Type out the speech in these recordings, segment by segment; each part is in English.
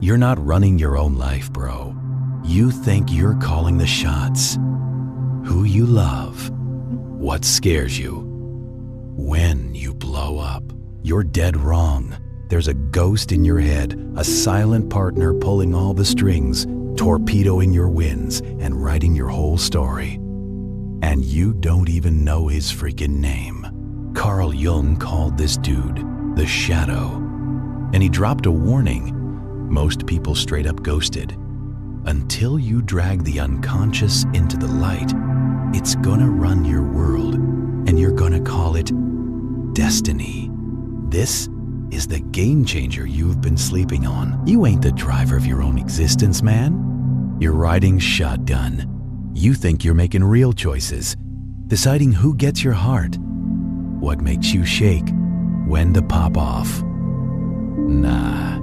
You're not running your own life, bro. You think you're calling the shots. Who you love, what scares you, when you blow up. You're dead wrong. There's a ghost in your head, a silent partner pulling all the strings, torpedoing your wins and writing your whole story. And you don't even know his freaking name. Carl Jung called this dude the Shadow. And he dropped a warning. Most people straight up ghosted. Until you drag the unconscious into the light, it's gonna run your world, and you're gonna call it destiny. This is the game changer you've been sleeping on. You ain't the driver of your own existence, man. You're riding shotgun. You think you're making real choices, deciding who gets your heart, what makes you shake, when to pop off. Nah,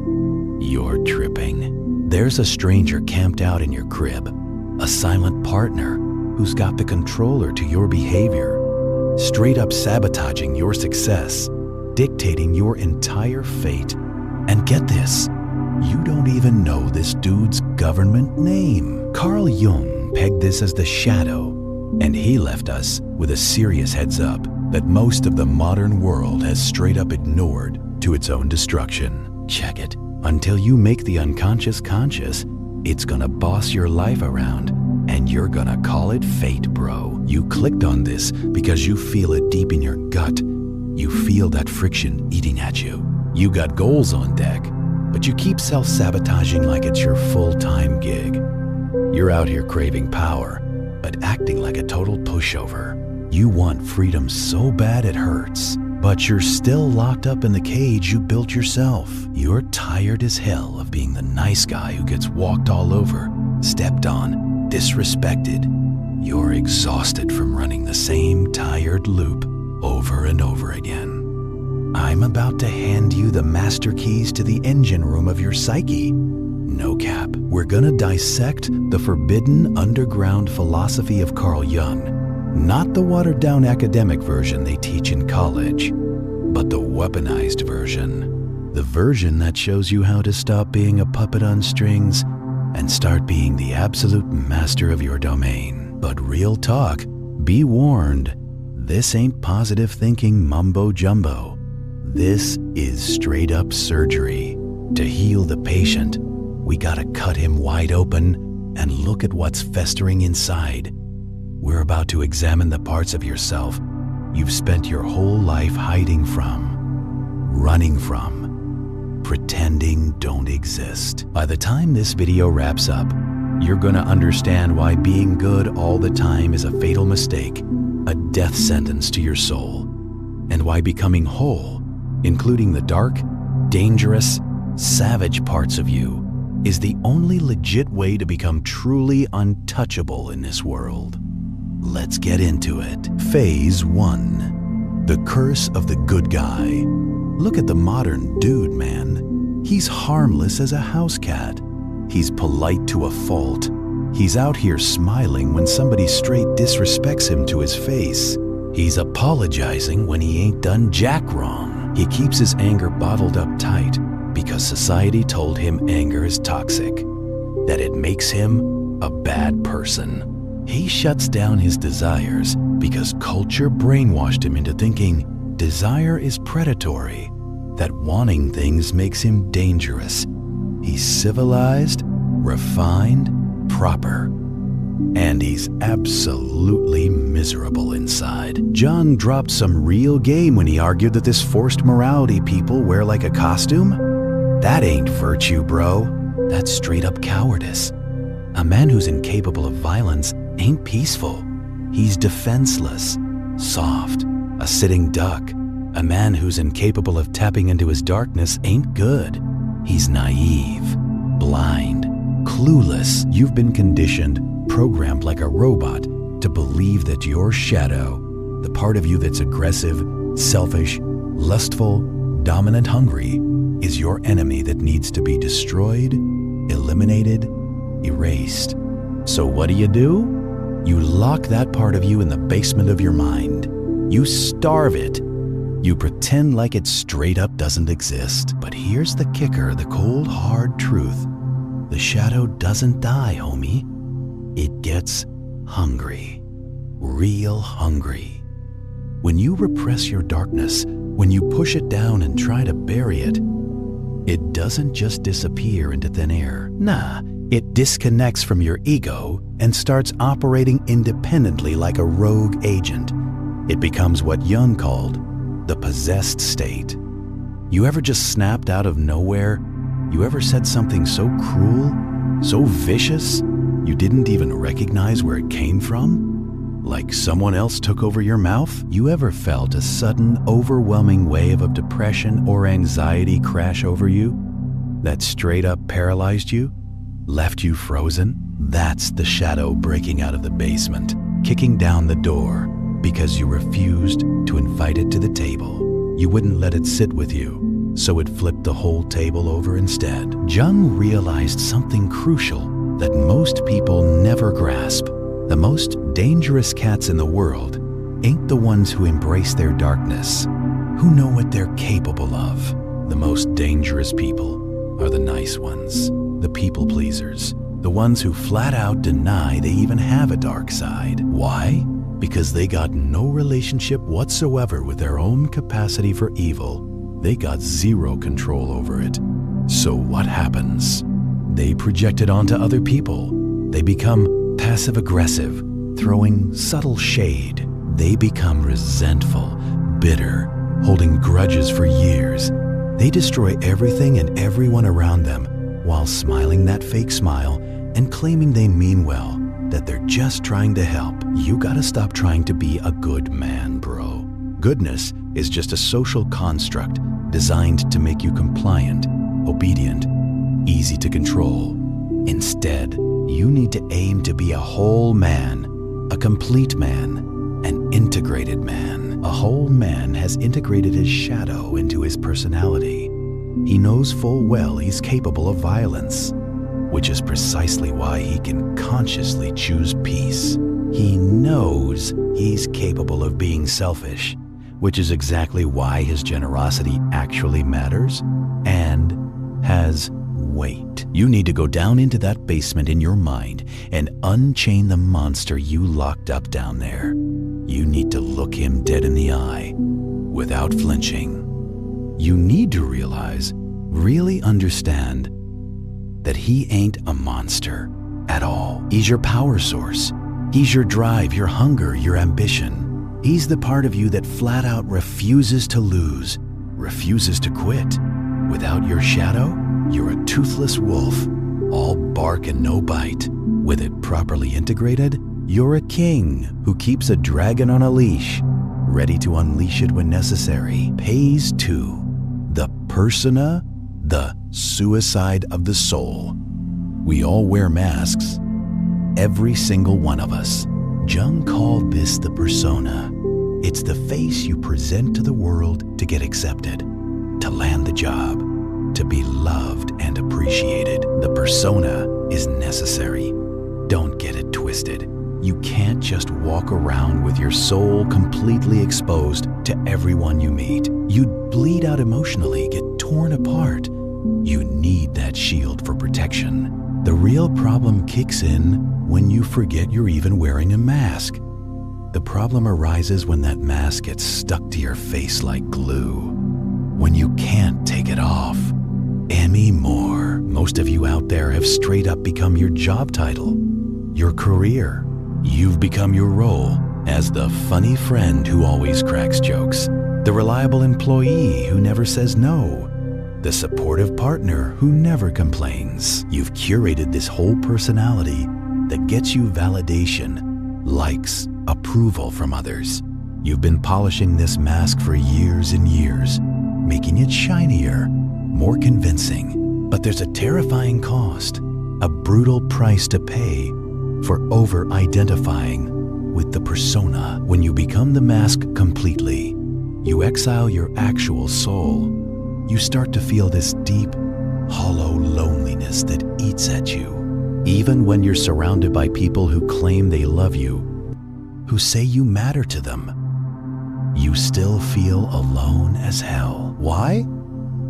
you're tripping. There's a stranger camped out in your crib, a silent partner who's got the controller to your behavior, straight up sabotaging your success, dictating your entire fate. And get this, you don't even know this dude's government name. Carl Jung pegged this as the Shadow, and he left us with a serious heads up that most of the modern world has straight up ignored to its own destruction. Check it. Until you make the unconscious conscious, it's gonna boss your life around, and you're gonna call it fate, bro. You clicked on this because you feel it deep in your gut. You feel that friction eating at you. You got goals on deck, but you keep self-sabotaging like it's your full-time gig. You're out here craving power, but acting like a total pushover. You want freedom so bad it hurts, but you're still locked up in the cage you built yourself. You're tired as hell of being the nice guy who gets walked all over, stepped on, disrespected. You're exhausted from running the same tired loop over and over again. I'm about to hand you the master keys to the engine room of your psyche. No cap. We're gonna dissect the forbidden underground philosophy of Carl Jung. Not the watered-down academic version they teach in college, but the weaponized version. The version that shows you how to stop being a puppet on strings and start being the absolute master of your domain. But real talk, be warned, this ain't positive thinking mumbo-jumbo. This is straight-up surgery. To heal the patient, we gotta cut him wide open and look at what's festering inside. We're about to examine the parts of yourself you've spent your whole life hiding from, running from, pretending don't exist. By the time this video wraps up, you're gonna understand why being good all the time is a fatal mistake, a death sentence to your soul, and why becoming whole, including the dark, dangerous, savage parts of you, is the only legit way to become truly untouchable in this world. Let's get into it. Phase 1. The curse of the good guy. Look at the modern dude, man. He's harmless as a house cat. He's polite to a fault. He's out here smiling when somebody straight disrespects him to his face. He's apologizing when he ain't done jack wrong. He keeps his anger bottled up tight because society told him anger is toxic, that it makes him a bad person. He shuts down his desires because culture brainwashed him into thinking desire is predatory, that wanting things makes him dangerous. He's civilized, refined, proper, and he's absolutely miserable inside. Jung dropped some real game when he argued that this forced morality people wear like a costume. That ain't virtue, bro. That's straight up cowardice. A man who's incapable of violence ain't peaceful. He's defenseless, soft, a sitting duck. A man who's incapable of tapping into his darkness ain't good. He's naive, blind, clueless. You've been conditioned, programmed like a robot, to believe that your shadow, the part of you that's aggressive, selfish, lustful, dominant, hungry, is your enemy that needs to be destroyed, eliminated, erased. So what do? You lock that part of you in the basement of your mind. You starve it. You pretend like it straight up doesn't exist. But here's the kicker, the cold, hard truth. The shadow doesn't die, homie. It gets hungry. Real hungry. When you repress your darkness, when you push it down and try to bury it, it doesn't just disappear into thin air. Nah, it disconnects from your ego and starts operating independently like a rogue agent. It becomes what Jung called the possessed state. You ever just snapped out of nowhere? You ever said something so cruel, so vicious, you didn't even recognize where it came from? Like someone else took over your mouth? You ever felt a sudden, overwhelming wave of depression or anxiety crash over you that straight up paralyzed you, left you frozen? That's the shadow breaking out of the basement, kicking down the door because you refused to invite it to the table. You wouldn't let it sit with you, so it flipped the whole table over instead. Jung realized something crucial that most people never grasp. The most dangerous cats in the world ain't the ones who embrace their darkness, who know what they're capable of. The most dangerous people are the nice ones, the people pleasers, the ones who flat out deny they even have a dark side. Why? Because they got no relationship whatsoever with their own capacity for evil. They got zero control over it. So what happens? They project it onto other people. They become passive-aggressive, throwing subtle shade. They become resentful, bitter, holding grudges for years. They destroy everything and everyone around them while smiling that fake smile and claiming they mean well, that they're just trying to help. You gotta stop trying to be a good man, bro. Goodness is just a social construct designed to make you compliant, obedient, easy to control. Instead, you need to aim to be a whole man, a complete man, an integrated man. A whole man has integrated his shadow into his personality. He knows full well he's capable of violence, which is precisely why he can consciously choose peace. He knows he's capable of being selfish, which is exactly why his generosity actually matters and has weight. You need to go down into that basement in your mind and unchain the monster you locked up down there. You need to look him dead in the eye without flinching. You need to realize, really understand, that he ain't a monster at all. He's your power source. He's your drive, your hunger, your ambition. He's the part of you that flat out refuses to lose, refuses to quit. Without your shadow, you're a toothless wolf, all bark and no bite. With it properly integrated, you're a king who keeps a dragon on a leash, ready to unleash it when necessary. Pays to the persona, the suicide of the soul. We all wear masks, every single one of us. Jung called this the persona. It's the face you present to the world to get accepted, to land the job, to be loved and appreciated. The persona is necessary. Don't get it twisted. You can't just walk around with your soul completely exposed to everyone you meet. You'd bleed out emotionally, get torn apart. You need that shield for protection. The real problem kicks in when you forget you're even wearing a mask. The problem arises when that mask gets stuck to your face like glue, when you can't take it off anymore. Most of you out there have straight up become your job title, your career. You've become your role as the funny friend who always cracks jokes, the reliable employee who never says no, the supportive partner who never complains. You've curated this whole personality that gets you validation, likes, approval from others. You've been polishing this mask for years and years, making it shinier, more convincing. But there's a terrifying cost, a brutal price to pay for over-identifying with the persona. When you become the mask completely, you exile your actual soul. You start to feel this deep, hollow loneliness that eats at you. Even when you're surrounded by people who claim they love you, who say you matter to them, you still feel alone as hell. Why?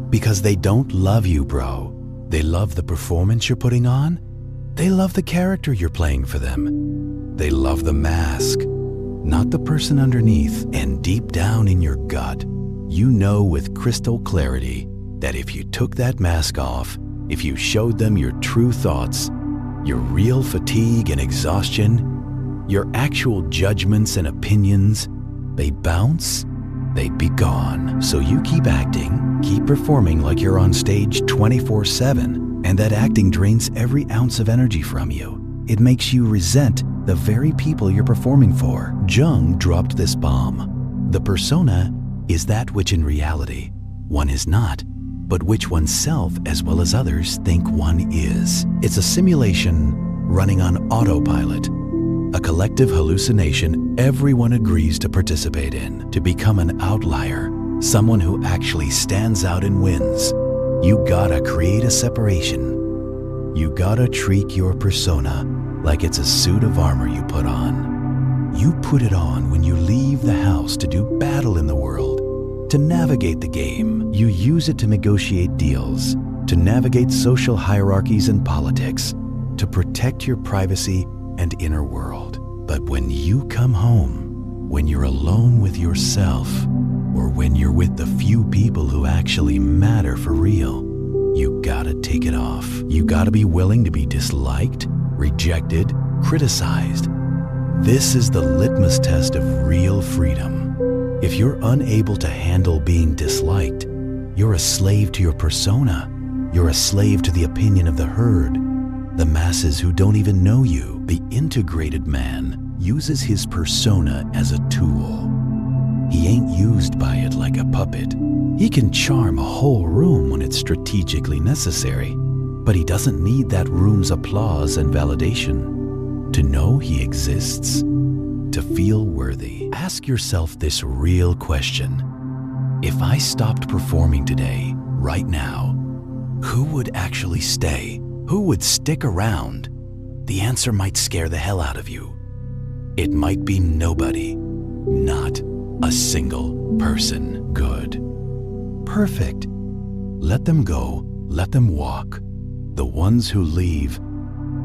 Because they don't love you, bro. They love the performance you're putting on. They love the character you're playing for them. They love the mask, not the person underneath. And deep down in your gut, you know with crystal clarity that if you took that mask off, if you showed them your true thoughts, your real fatigue and exhaustion, your actual judgments and opinions, they bounce, they'd be gone. So you keep acting, keep performing like you're on stage 24/7, and that acting drains every ounce of energy from you. It makes you resent the very people you're performing for. Jung dropped this bomb. The persona is that which in reality one is not, but which oneself as well as others think one is. It's a simulation running on autopilot, a collective hallucination everyone agrees to participate in. To become an outlier, someone who actually stands out and wins, you gotta create a separation. You gotta treat your persona like it's a suit of armor you put on. You put it on when you leave the house to do battle in the world, to navigate the game. You use it to negotiate deals, to navigate social hierarchies and politics, to protect your privacy and inner world. But when you come home, when you're alone with yourself, or when you're with the few people who actually matter for real, you gotta take it off. You gotta be willing to be disliked, rejected, criticized. This is the litmus test of real freedom. If you're unable to handle being disliked, you're a slave to your persona. You're a slave to the opinion of the herd, the masses who don't even know you. The integrated man uses his persona as a tool. He ain't used by it like a puppet. He can charm a whole room when it's strategically necessary, but he doesn't need that room's applause and validation to know he exists, to feel worthy. Ask yourself this real question. If I stopped performing today, right now, who would actually stay? Who would stick around? The answer might scare the hell out of you. It might be nobody, not a single person. Good. Perfect. Let them go, let them walk. The ones who leave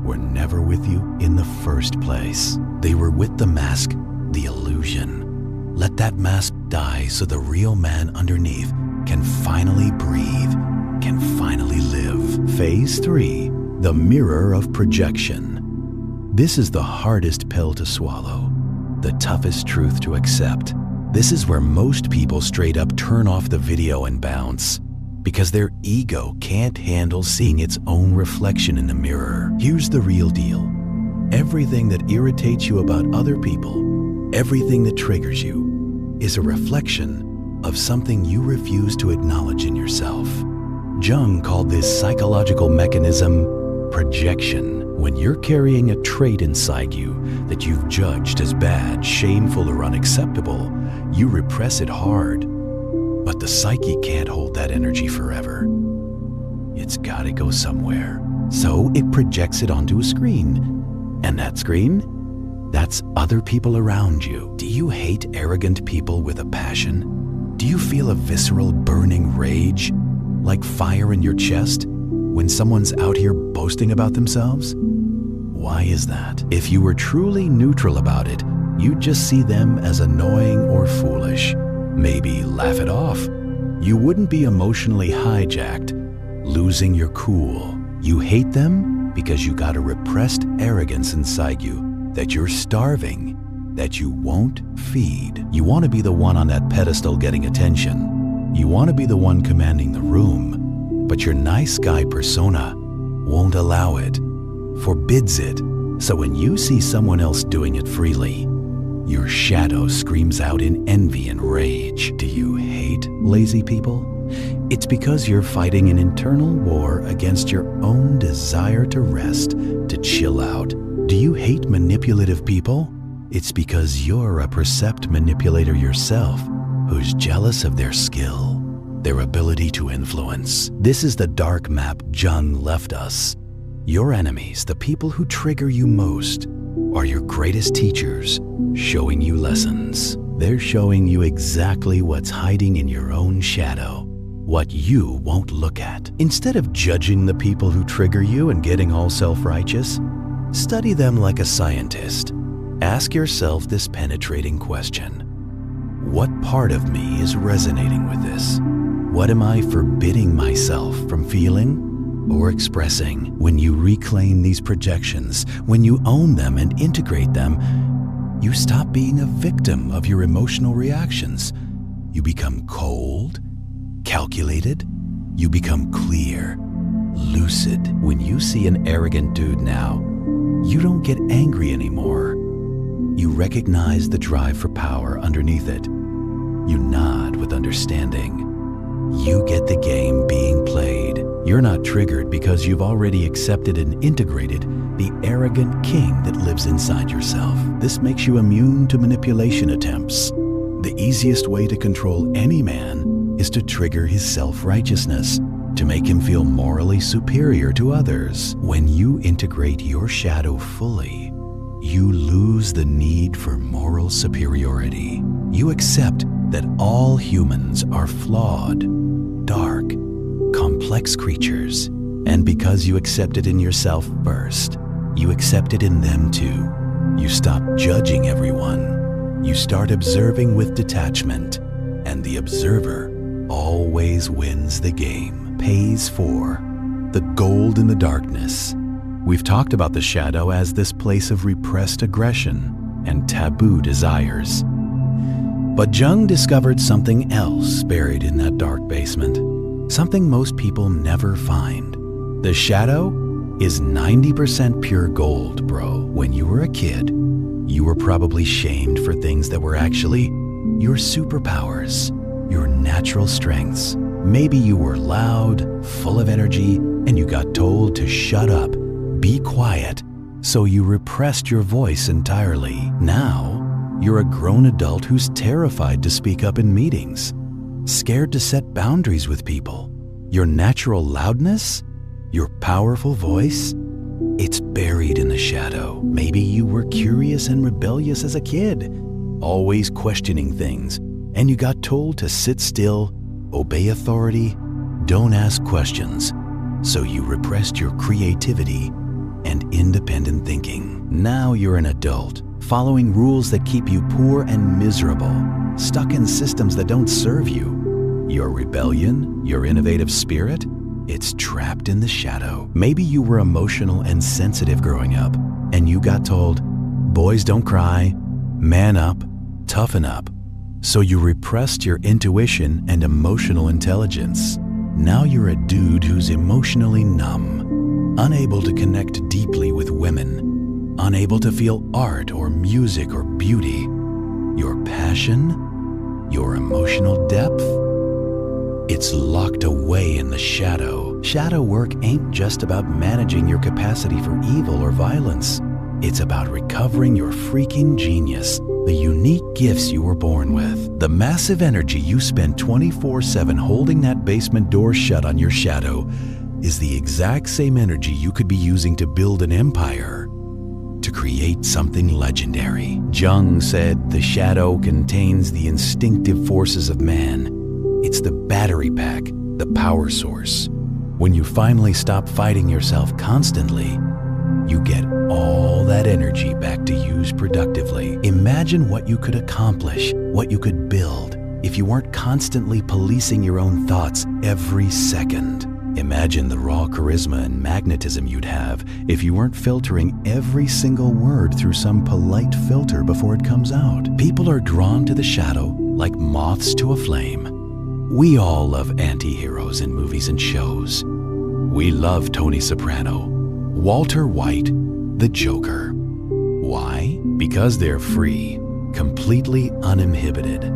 were never with you in the first place. They were with the mask, the illusion. Let that mask die so the real man underneath can finally breathe, can finally live. Phase 3, the mirror of projection. This is the hardest pill to swallow, the toughest truth to accept. This is where most people straight up turn off the video and bounce, because their ego can't handle seeing its own reflection in the mirror. Here's the real deal. Everything that irritates you about other people, everything that triggers you, is a reflection of something you refuse to acknowledge in yourself. Jung called this psychological mechanism projection. When you're carrying a trait inside you that you've judged as bad, shameful, or unacceptable, you repress it hard. But the psyche can't hold that energy forever. It's gotta go somewhere. So it projects it onto a screen. And that screen? That's other people around you. Do you hate arrogant people with a passion? Do you feel a visceral burning rage, like fire in your chest, when someone's out here boasting about themselves? Why is that? If you were truly neutral about it, you'd just see them as annoying or foolish. Maybe laugh it off. You wouldn't be emotionally hijacked, losing your cool. You hate them because you got a repressed arrogance inside you that you're starving, that you won't feed. You want to be the one on that pedestal getting attention. You want to be the one commanding the room, but your nice guy persona won't allow it, forbids it. So when you see someone else doing it freely, your shadow screams out in envy and rage. Do you hate lazy people? It's because you're fighting an internal war against your own desire to rest, to chill out. Do you hate manipulative people? It's because you're a percept manipulator yourself who's jealous of their skill, their ability to influence. This is the dark map Jung left us. Your enemies, the people who trigger you most, are your greatest teachers, showing you lessons. They're showing you exactly what's hiding in your own shadow, what you won't look at. Instead of judging the people who trigger you and getting all self-righteous, study them like a scientist. Ask yourself this penetrating question. What part of me is resonating with this? What am I forbidding myself from feeling or expressing? When you reclaim these projections, when you own them and integrate them, you stop being a victim of your emotional reactions. You become cold, calculated. You become clear, lucid. When you see an arrogant dude now, you don't get angry anymore. You recognize the drive for power underneath it. You nod with understanding. You get the game being played. You're not triggered because you've already accepted and integrated the arrogant king that lives inside yourself. This makes you immune to manipulation attempts. The easiest way to control any man is to trigger his self-righteousness, to make him feel morally superior to others. When you integrate your shadow fully, you lose the need for moral superiority. You accept that all humans are flawed, dark, complex creatures. And because you accept it in yourself first, you accept it in them too. You stop judging everyone. You start observing with detachment. And the observer always wins the game, pays for the gold in the darkness. We've talked about the shadow as this place of repressed aggression and taboo desires. But Jung discovered something else buried in that dark basement, something most people never find. The shadow is 90% pure gold, bro. When you were a kid, you were probably shamed for things that were actually your superpowers, your natural strengths. Maybe you were loud, full of energy, and you got told to shut up, be quiet, so you repressed your voice entirely. Now, you're a grown adult who's terrified to speak up in meetings, scared to set boundaries with people. Your natural loudness, your powerful voice, it's buried in the shadow. Maybe you were curious and rebellious as a kid, always questioning things, and you got told to sit still, obey authority, don't ask questions. So you repressed your creativity and independent thinking. Now you're an adult, following rules that keep you poor and miserable, stuck in systems that don't serve you. Your rebellion, your innovative spirit, it's trapped in the shadow. Maybe you were emotional and sensitive growing up, and you got told, boys don't cry, man up, toughen up. So you repressed your intuition and emotional intelligence. Now you're a dude who's emotionally numb, unable to connect deeply with women, unable to feel art or music or beauty. Your passion, your emotional depth, it's locked away in the shadow. Shadow work ain't just about managing your capacity for evil or violence. It's about recovering your freaking genius, the unique gifts you were born with. The massive energy you spend 24/7 holding that basement door shut on your shadow is the exact same energy you could be using to build an empire, to create something legendary. Jung said the shadow contains the instinctive forces of man. It's the battery pack, the power source. When you finally stop fighting yourself constantly, you get all that energy back to use productively. Imagine what you could accomplish, what you could build, if you weren't constantly policing your own thoughts every second. Imagine the raw charisma and magnetism you'd have if you weren't filtering every single word through some polite filter before it comes out. People are drawn to the shadow like moths to a flame. We all love anti-heroes in movies and shows. We love Tony Soprano, Walter White, the Joker. Why? Because they're free, completely uninhibited.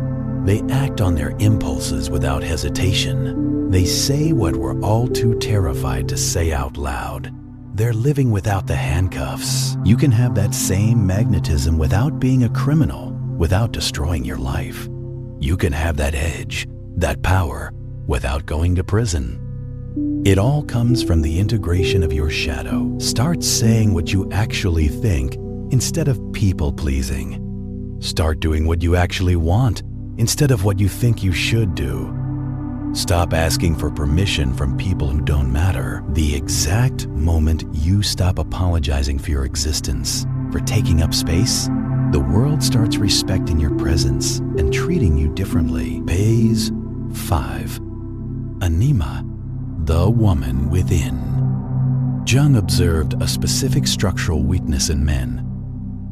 They act on their impulses without hesitation. They say what we're all too terrified to say out loud. They're living without the handcuffs. You can have that same magnetism without being a criminal, without destroying your life. You can have that edge, that power, without going to prison. It all comes from the integration of your shadow. Start saying what you actually think instead of people-pleasing. Start doing what you actually want instead of what you think you should do. Stop asking for permission from people who don't matter. The exact moment you stop apologizing for your existence, for taking up space, the world starts respecting your presence and treating you differently. Phase 5. Anima, the woman within. Jung observed a specific structural weakness in men,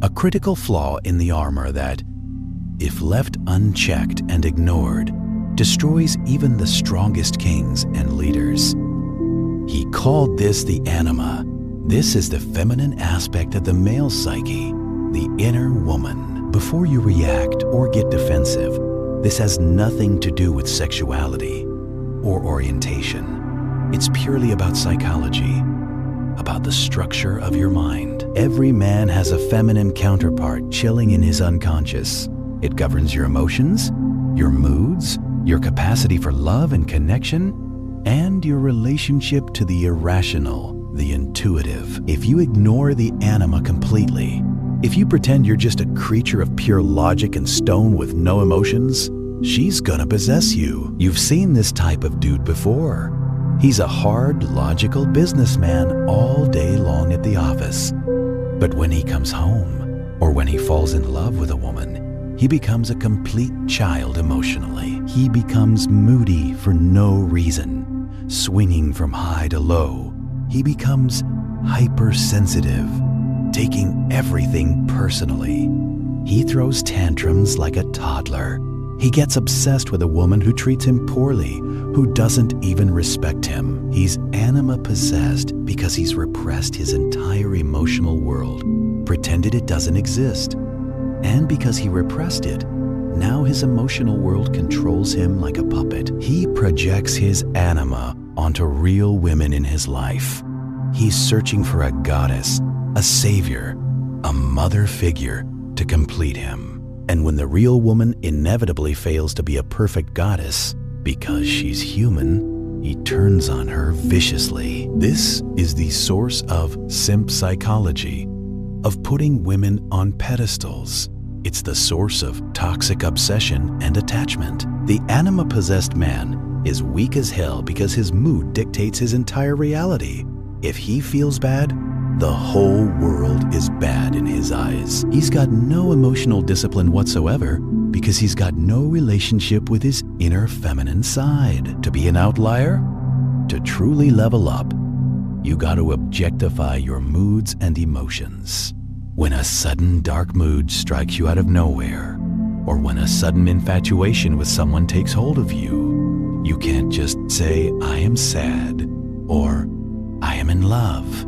a critical flaw in the armor that, if left unchecked and ignored, destroys even the strongest kings and leaders. He called this the anima. This is the feminine aspect of the male psyche, the inner woman. Before you react or get defensive, this has nothing to do with sexuality or orientation. It's purely about psychology, about the structure of your mind. Every man has a feminine counterpart chilling in his unconscious. It governs your emotions, your moods, your capacity for love and connection, and your relationship to the irrational, the intuitive. If you ignore the anima completely, if you pretend you're just a creature of pure logic and stone with no emotions, she's gonna possess you. You've seen this type of dude before. He's a hard, logical businessman all day long at the office. But when he comes home, or when he falls in love with a woman, he becomes a complete child emotionally. He becomes moody for no reason, swinging from high to low. He becomes hypersensitive, taking everything personally. He throws tantrums like a toddler. He gets obsessed with a woman who treats him poorly, who doesn't even respect him. He's anima possessed because he's repressed his entire emotional world, pretended it doesn't exist. And because he repressed it, now his emotional world controls him like a puppet. He projects his anima onto real women in his life. He's searching for a goddess, a savior, a mother figure to complete him. And when the real woman inevitably fails to be a perfect goddess, because she's human, he turns on her viciously. This is the source of simp psychology, of putting women on pedestals. It's the source of toxic obsession and attachment. The anima-possessed man is weak as hell because his mood dictates his entire reality. If he feels bad, the whole world is bad in his eyes. He's got no emotional discipline whatsoever because he's got no relationship with his inner feminine side. To be an outlier, to truly level up, you got to objectify your moods and emotions. When a sudden dark mood strikes you out of nowhere, or when a sudden infatuation with someone takes hold of you, you can't just say, "I am sad," or "I am in love,"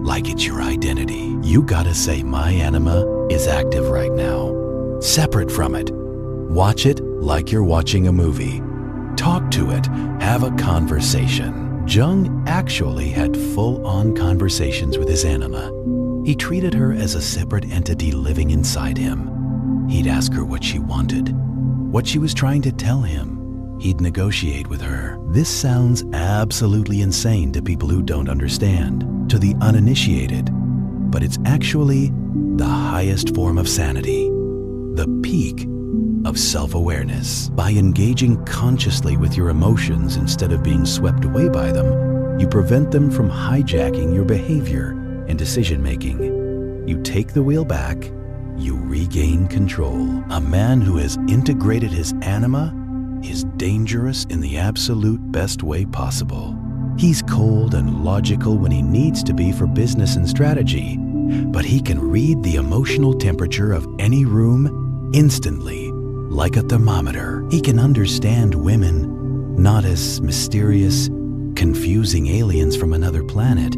like it's your identity. You gotta say, "My anima is active right now," separate from it. Watch it like you're watching a movie. Talk to it, have a conversation. Jung actually had full-on conversations with his anima. He treated her as a separate entity living inside him. He'd ask her what she wanted, what she was trying to tell him. He'd negotiate with her. This sounds absolutely insane to people who don't understand, to the uninitiated, but it's actually the highest form of sanity, the peak of self-awareness. By engaging consciously with your emotions instead of being swept away by them, you prevent them from hijacking your behavior and decision-making. You take the wheel back, you regain control. A man who has integrated his anima is dangerous in the absolute best way possible. He's cold and logical when he needs to be for business and strategy, but he can read the emotional temperature of any room instantly, like a thermometer. He can understand women not as mysterious, confusing aliens from another planet,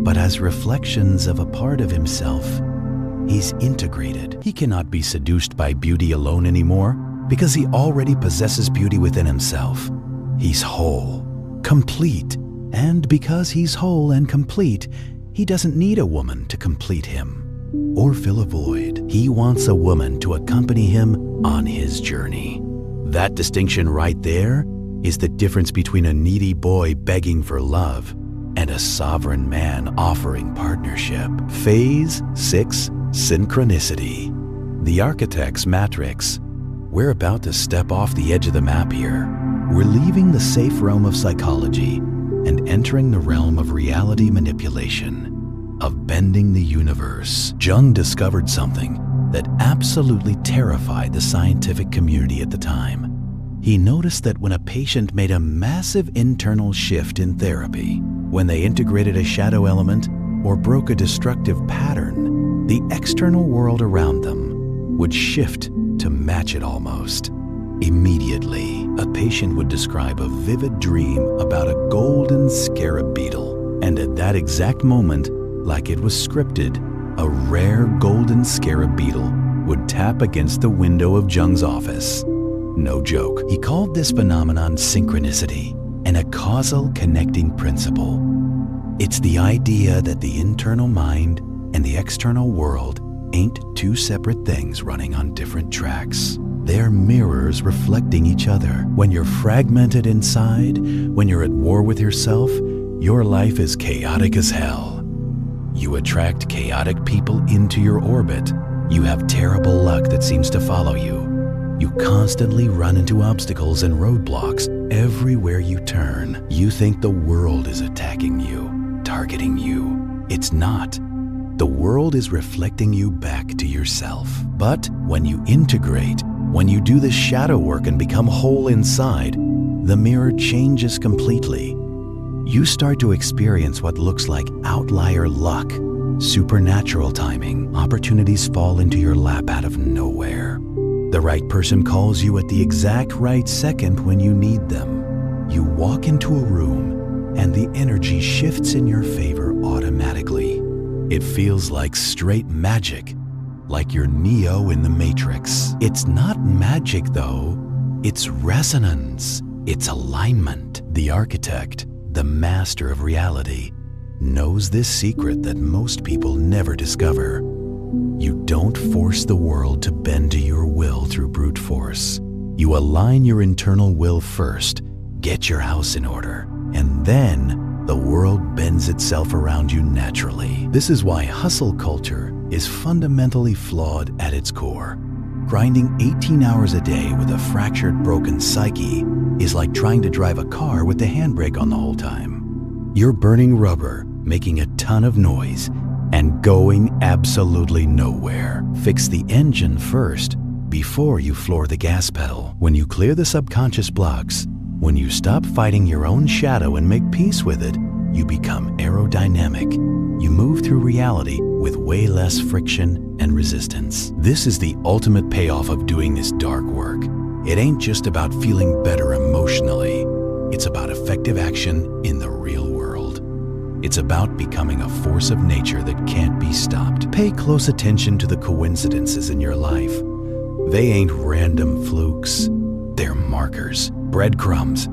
but as reflections of a part of himself. He's integrated. He cannot be seduced by beauty alone anymore because he already possesses beauty within himself. He's whole, complete, and because he's whole and complete, he doesn't need a woman to complete him or fill a void. He wants a woman to accompany him on his journey. That distinction right there is the difference between a needy boy begging for love and a sovereign man offering partnership. Phase 6, Synchronicity. The Archetypes matrix. We're about to step off the edge of the map here. We're leaving the safe realm of psychology and entering the realm of reality manipulation, of bending the universe. Jung discovered something that absolutely terrified the scientific community at the time. He noticed that when a patient made a massive internal shift in therapy, when they integrated a shadow element or broke a destructive pattern, the external world around them would shift to match it almost. Immediately, a patient would describe a vivid dream about a golden scarab beetle, and at that exact moment, like it was scripted, a rare golden scarab beetle would tap against the window of Jung's office. No joke. He called this phenomenon synchronicity and a causal connecting principle. It's the idea that the internal mind and the external world ain't two separate things running on different tracks. They're mirrors reflecting each other. When you're fragmented inside, when you're at war with yourself, your life is chaotic as hell. You attract chaotic people into your orbit. You have terrible luck that seems to follow you. You constantly run into obstacles and roadblocks everywhere you turn. You think the world is attacking you, targeting you. It's not. The world is reflecting you back to yourself. But when you integrate, when you do the shadow work and become whole inside, the mirror changes completely. You start to experience what looks like outlier luck, supernatural timing. Opportunities fall into your lap out of nowhere. The right person calls you at the exact right second when you need them. You walk into a room and the energy shifts in your favor automatically. It feels like straight magic, like you're Neo in the Matrix. It's not magic though, it's resonance, it's alignment. The architect, the master of reality, knows this secret that most people never discover. You don't force the world to bend to your will through brute force. You align your internal will first, get your house in order, and then the world bends itself around you naturally. This is why hustle culture is fundamentally flawed at its core. Grinding 18 hours a day with a fractured, broken psyche is like trying to drive a car with the handbrake on the whole time. You're burning rubber, making a ton of noise, and going absolutely nowhere. Fix the engine first before you floor the gas pedal. When you clear the subconscious blocks, when you stop fighting your own shadow and make peace with it, you become aerodynamic. You move through reality with way less friction and resistance. This is the ultimate payoff of doing this dark work. It ain't just about feeling better emotionally. It's about effective action in the real world. It's about becoming a force of nature that can't be stopped. Pay close attention to the coincidences in your life. They ain't random flukes. They're markers, breadcrumbs.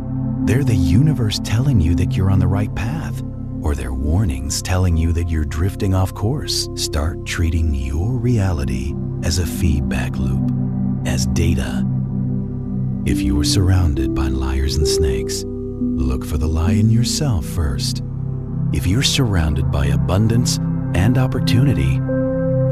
They're the universe telling you that you're on the right path, or they're warnings telling you that you're drifting off course. Start treating your reality as a feedback loop, as data. If you are surrounded by liars and snakes, look for the lie in yourself first. If you're surrounded by abundance and opportunity,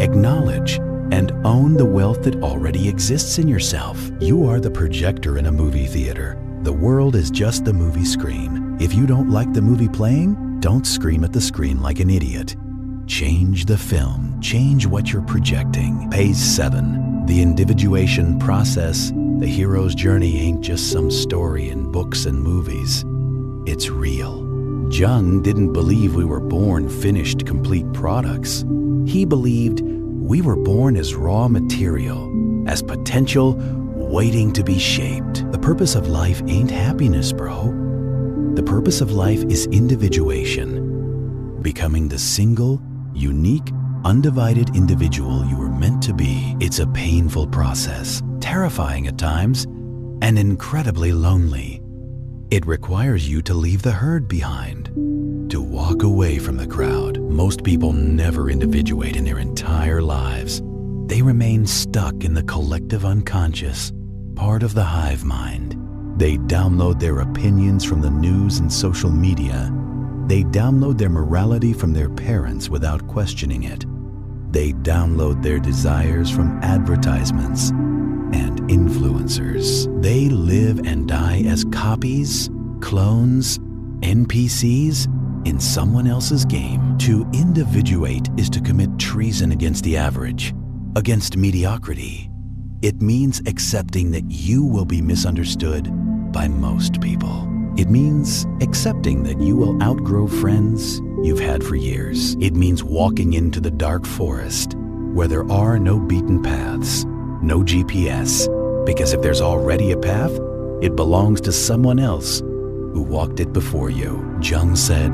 acknowledge and own the wealth that already exists in yourself. You are the projector in a movie theater. The world is just the movie screen. If you don't like the movie playing, don't scream at the screen like an idiot. Change the film. Change what you're projecting. Page 7. The individuation process. The hero's journey ain't just some story in books and movies. It's real. Jung didn't believe we were born finished, complete products. He believed we were born as raw material, as potential waiting to be shaped. The purpose of life ain't happiness, bro. The purpose of life is individuation, becoming the single, unique, undivided individual you were meant to be. It's a painful process, terrifying at times, and incredibly lonely. It requires you to leave the herd behind, to walk away from the crowd. Most people never individuate in their entire lives. They remain stuck in the collective unconscious, part of the hive mind. They download their opinions from the news and social media. They download their morality from their parents without questioning it. They download their desires from advertisements and influencers. They live and die as copies, clones, NPCs in someone else's game. To individuate is to commit treason against the average, against mediocrity. It means accepting that you will be misunderstood by most people. It means accepting that you will outgrow friends you've had for years. It means walking into the dark forest where there are no beaten paths, no GPS, because if there's already a path, it belongs to someone else who walked it before you. Jung said,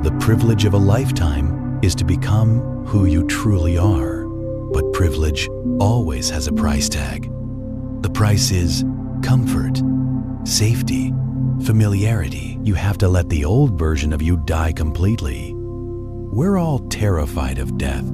"The privilege of a lifetime is to become who you truly are." But privilege always has a price tag. The price is comfort, safety, familiarity. You have to let the old version of you die completely. We're all terrified of death,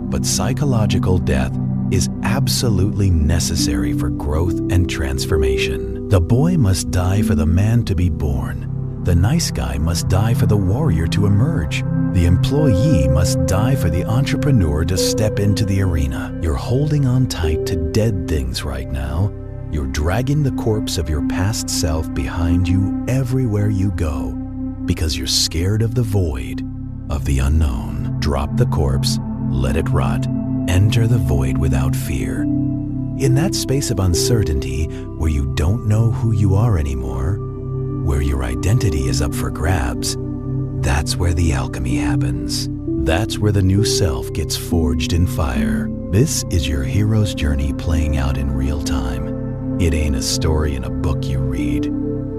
but psychological death is absolutely necessary for growth and transformation. The boy must die for the man to be born. The nice guy must die for the warrior to emerge. The employee must die for the entrepreneur to step into the arena. You're holding on tight to dead things right now. You're dragging the corpse of your past self behind you everywhere you go because you're scared of the void, of the unknown. Drop the corpse, let it rot, enter the void without fear. In that space of uncertainty where you don't know who you are anymore, where your identity is up for grabs, that's where the alchemy happens. That's where the new self gets forged in fire. This is your hero's journey playing out in real time. It ain't a story in a book you read.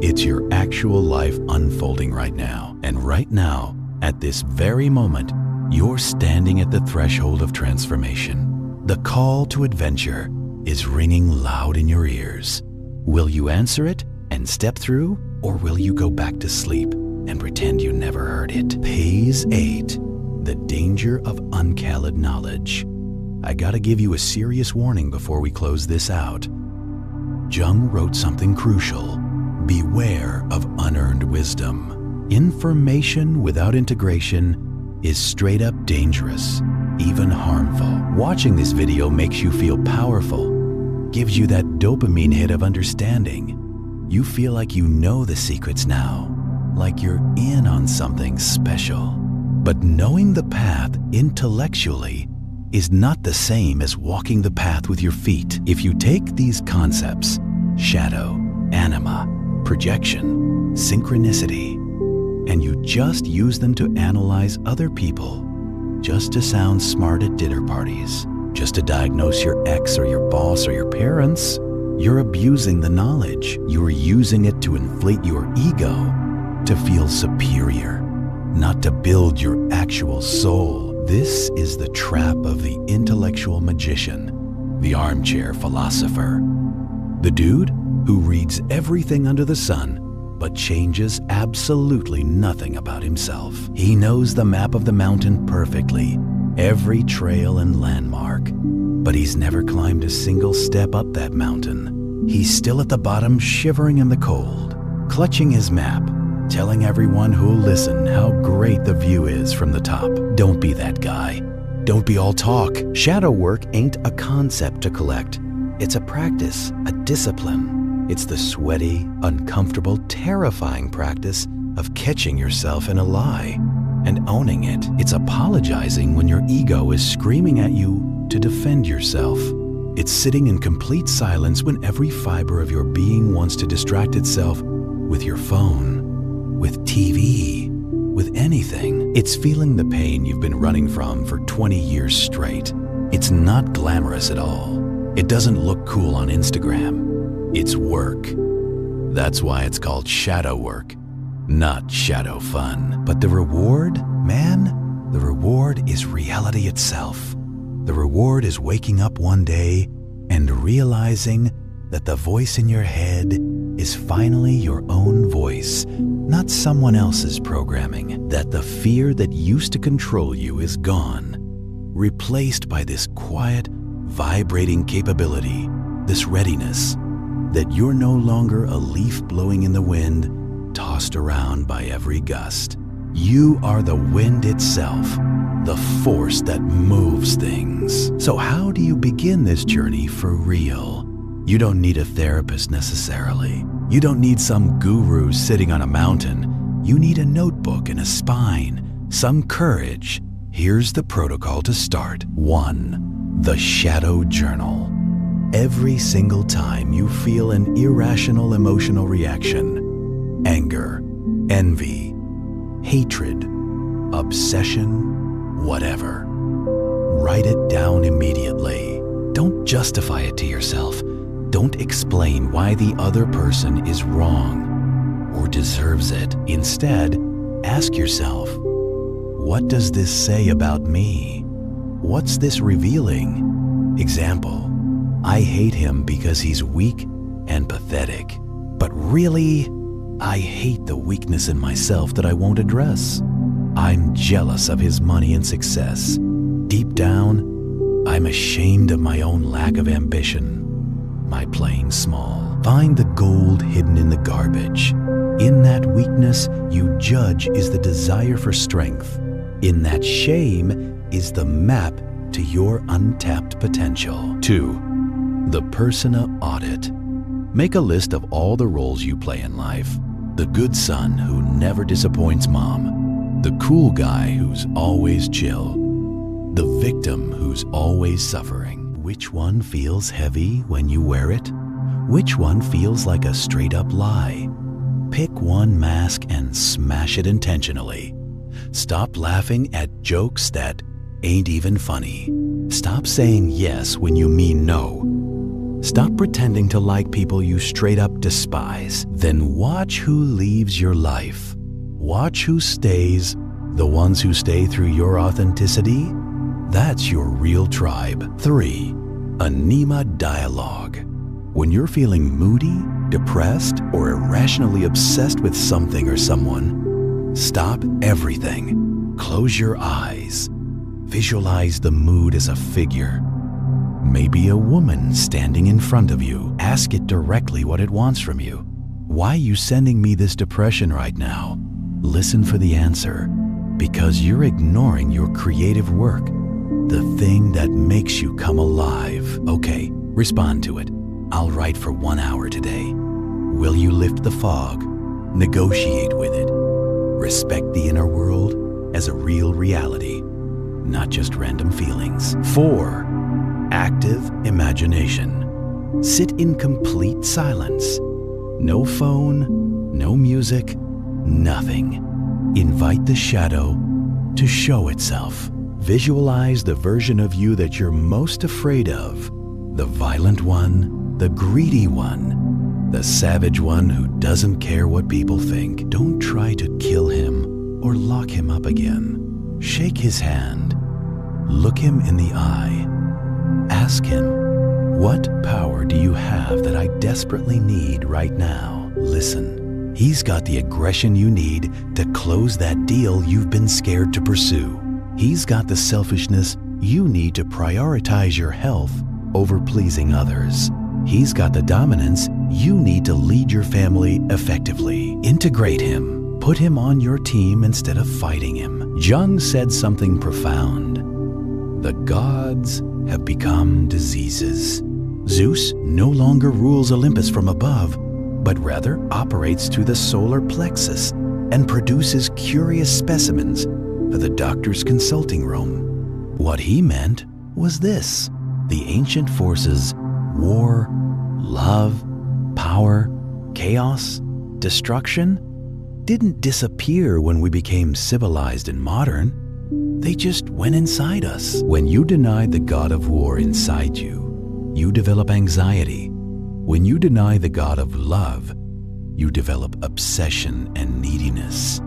It's your actual life unfolding right now. And right now, at this very moment, you're standing at the threshold of transformation. The call to adventure is ringing loud in your ears. Will you answer it and step through, or will you go back to sleep and pretend you never heard it? Phase 8, the danger of uncalled knowledge. I gotta give you a serious warning before we close this out. Jung wrote something crucial. Beware of unearned wisdom. Information without integration is straight up dangerous, even harmful. Watching this video makes you feel powerful, gives you that dopamine hit of understanding. You feel like you know the secrets now, like you're in on something special. But knowing the path intellectually is not the same as walking the path with your feet. If you take these concepts, shadow, anima, projection, synchronicity, and you just use them to analyze other people, just to sound smart at dinner parties, just to diagnose your ex or your boss or your parents, you're abusing the knowledge. You're using it to inflate your ego, to feel superior, not to build your actual soul. This is the trap of the intellectual magician, the armchair philosopher. The dude who reads everything under the sun but changes absolutely nothing about himself. He knows the map of the mountain perfectly, every trail and landmark, but he's never climbed a single step up that mountain. He's still at the bottom, shivering in the cold, clutching his map, telling everyone who'll listen how great the view is from the top. Don't be that guy. Don't be all talk. Shadow work ain't a concept to collect. It's a practice, a discipline. It's the sweaty, uncomfortable, terrifying practice of catching yourself in a lie and owning it. It's apologizing when your ego is screaming at you to defend yourself. It's sitting in complete silence when every fiber of your being wants to distract itself with your phone, with TV, with anything. It's feeling the pain you've been running from for 20 years straight. It's not glamorous at all. It doesn't look cool on Instagram. It's work. That's why it's called shadow work, not shadow fun. But the reward, man, the reward is reality itself. The reward is waking up one day and realizing that the voice in your head is finally your own voice, not someone else's programming. That the fear that used to control you is gone, replaced by this quiet, vibrating capability, this readiness, that you're no longer a leaf blowing in the wind, tossed around by every gust. You are the wind itself, the force that moves things. So how do you begin this journey for real? You don't need a therapist necessarily. You don't need some guru sitting on a mountain. You need a notebook and a spine, some courage. Here's the protocol to start. 1. The Shadow Journal. Every single time you feel an irrational emotional reaction, anger, envy, hatred, obsession, whatever, write it down immediately. Don't justify it to yourself. Don't explain why the other person is wrong or deserves it. Instead, ask yourself, what does this say about me? What's this revealing? Example, I hate him because he's weak and pathetic. But really, I hate the weakness in myself that I won't address. I'm jealous of his money and success. Deep down, I'm ashamed of my own lack of ambition, my playing small. Find the gold hidden in the garbage. In that weakness you judge is the desire for strength. In that shame is the map to your untapped potential. 2. The Persona Audit. Make a list of all the roles you play in life. The good son who never disappoints mom. The cool guy who's always chill. The victim who's always suffering. Which one feels heavy when you wear it? Which one feels like a straight-up lie? Pick one mask and smash it intentionally. Stop laughing at jokes that ain't even funny. Stop saying yes when you mean no. Stop pretending to like people you straight up despise. Then watch who leaves your life. Watch who stays. The ones who stay through your authenticity, that's your real tribe. 3. Anima Dialogue. When you're feeling moody, depressed, or irrationally obsessed with something or someone, stop everything. Close your eyes. Visualize the mood as a figure. Maybe a woman standing in front of you. Ask it directly what it wants from you. Why are you sending me this depression right now? Listen for the answer, because you're ignoring your creative work, the thing that makes you come alive. Okay, respond to it. I'll write for 1 hour today. Will you lift the fog? Negotiate with it. Respect the inner world as a real reality, not just random feelings. 4. Active imagination. Sit in complete silence. No phone, no music, nothing. Invite the shadow to show itself. Visualize the version of you that you're most afraid of. The violent one, the greedy one, the savage one who doesn't care what people think. Don't try to kill him or lock him up again. Shake his hand. Look him in the eye. Ask him, what power do you have that I desperately need right now? Listen, he's got the aggression you need to close that deal you've been scared to pursue. He's got the selfishness you need to prioritize your health over pleasing others. He's got the dominance you need to lead your family effectively. Integrate him. Put him on your team instead of fighting him. Jung said something profound. The gods have become diseases. Zeus no longer rules Olympus from above, but rather operates through the solar plexus and produces curious specimens for the doctor's consulting room. What he meant was this: the ancient forces, war, love, power, chaos, destruction, didn't disappear when we became civilized and modern. They just went inside us. When you deny the god of war inside you, you develop anxiety. When you deny the god of love, you develop obsession and neediness.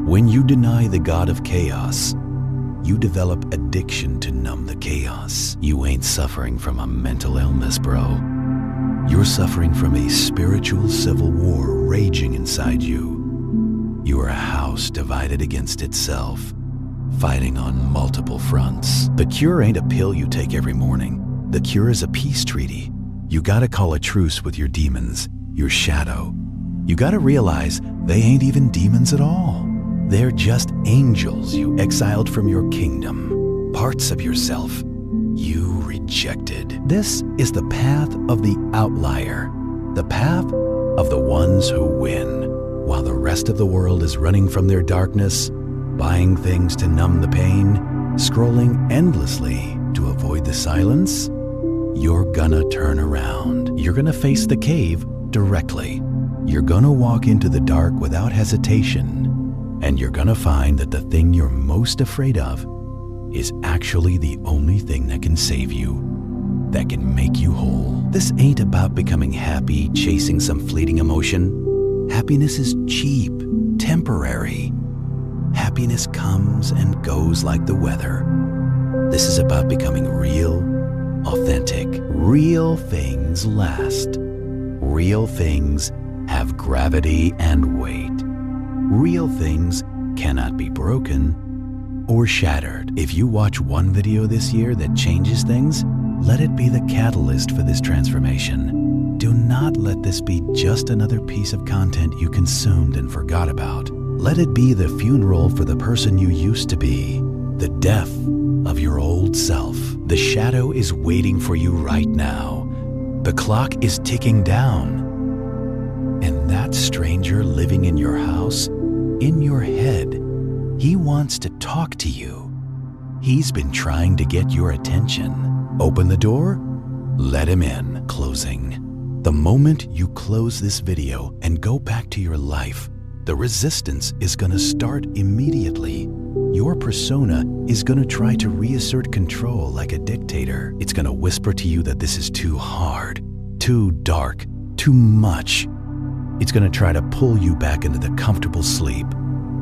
When you deny the god of chaos, you develop addiction to numb the chaos. You ain't suffering from a mental illness, bro. You're suffering from a spiritual civil war raging inside you. You are a house divided against itself, fighting on multiple fronts. The cure ain't a pill you take every morning. The cure is a peace treaty. You gotta call a truce with your demons, your shadow. You gotta realize they ain't even demons at all. They're just angels you exiled from your kingdom, parts of yourself you rejected. This is the path of the outlier, the path of the ones who win. While the rest of the world is running from their darkness, buying things to numb the pain, scrolling endlessly to avoid the silence, you're gonna turn around. You're gonna face the cave directly. You're gonna walk into the dark without hesitation, and you're gonna find that the thing you're most afraid of is actually the only thing that can save you, that can make you whole. This ain't about becoming happy, chasing some fleeting emotion. Happiness is cheap, temporary. Happiness comes and goes like the weather. This is about becoming real, authentic. Real things last. Real things have gravity and weight. Real things cannot be broken or shattered. If you watch one video this year that changes things, let it be the catalyst for this transformation. Do not let this be just another piece of content you consumed and forgot about. Let it be the funeral for the person you used to be, the death of your old self. The shadow is waiting for you right now. The clock is ticking down. And that stranger living in your house, in your head, he wants to talk to you. He's been trying to get your attention. Open the door, let him in. Closing. The moment you close this video and go back to your life, the resistance is going to start immediately. Your persona is going to try to reassert control like a dictator. It's going to whisper to you that this is too hard, too dark, too much. It's going to try to pull you back into the comfortable sleep,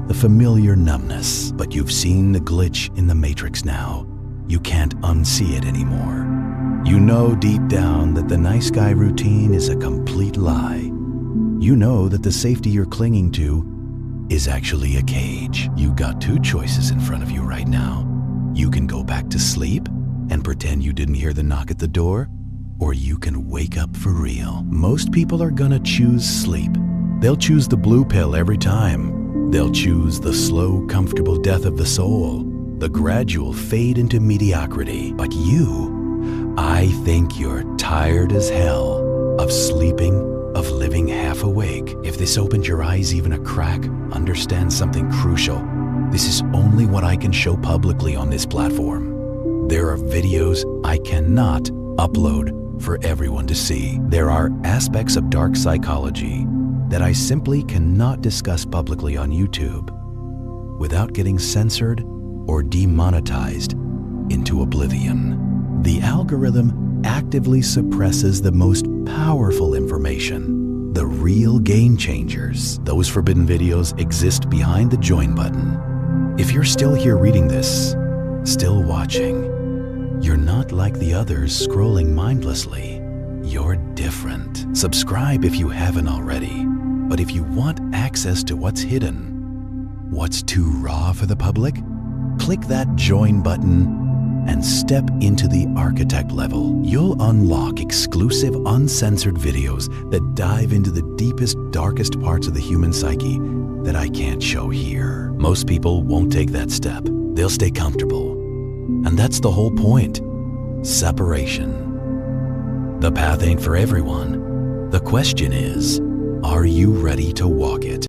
the familiar numbness. But you've seen the glitch in the matrix now. You can't unsee it anymore. You know deep down that the nice guy routine is a complete lie. You know that the safety you're clinging to is actually a cage. You got two choices in front of you right now. You can go back to sleep and pretend you didn't hear the knock at the door, or you can wake up for real. Most people are gonna choose sleep. They'll choose the blue pill every time. They'll choose the slow, comfortable death of the soul, the gradual fade into mediocrity. But you, I think you're tired as hell of sleeping, of living half awake. If this opened your eyes even a crack, understand something crucial. This is only what I can show publicly on this platform. There are videos I cannot upload for everyone to see. There are aspects of dark psychology that I simply cannot discuss publicly on YouTube without getting censored or demonetized into oblivion. The algorithm actively suppresses the most powerful information, the real game changers. Those forbidden videos exist behind the join button. If you're still here reading this, still watching, you're not like the others scrolling mindlessly. You're different. Subscribe if you haven't already. But if you want access to what's hidden, what's too raw for the public, click that join button and step into the archetype level. You'll unlock exclusive, uncensored videos that dive into the deepest, darkest parts of the human psyche that I can't show here. Most people won't take that step. They'll stay comfortable. And that's the whole point. Separation. The path ain't for everyone. The question is, are you ready to walk it?